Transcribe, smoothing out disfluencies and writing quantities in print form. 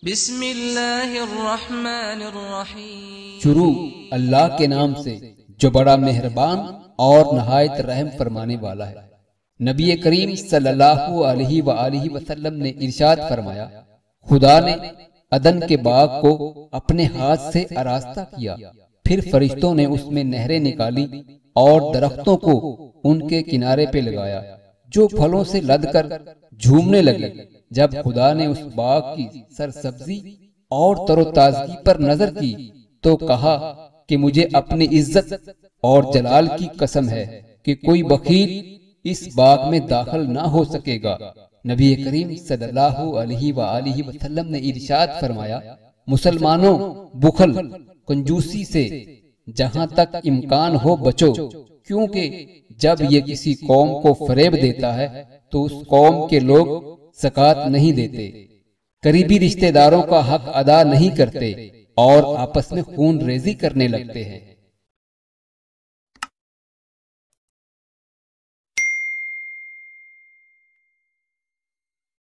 बिस्मिल्लाहिर्रहमानिर्रहीम। शुरू अल्लाह के नाम से जो बड़ा मेहरबान और नहायत रहम फरमाने वाला है। नबी करीम सल्लल्लाहु अलैहि वसल्लम ने इरशाद फरमाया, खुदा ने अदन के बाग को अपने हाथ से आरास्ता किया, फिर फरिश्तों ने उसमें नहरें निकाली और दरख्तों को उनके किनारे पे लगाया जो फलों से लदकर झूमने लगे। जब खुदा ने उस बाग की सरसब्जी और तरोताजगी पर नजर की तो कहा कि मुझे अपनी इज्जत और जलाल की कसम है कि कोई बखील इस बाग में दाखिल ना हो सकेगा। नबी करीम सल्लल्लाहु अलैहि वसल्लम ने इरशाद फरमाया, मुसलमानों, बुखल कंजूसी से जहां तक इम्कान हो बचो, क्योंकि जब ये किसी कौम को फरेब देता है तो उस कौम के लोग ज़कात नहीं देते, करीबी रिश्तेदारों का हक अदा नहीं करते और आपस में खून रेजी करने लगते हैं।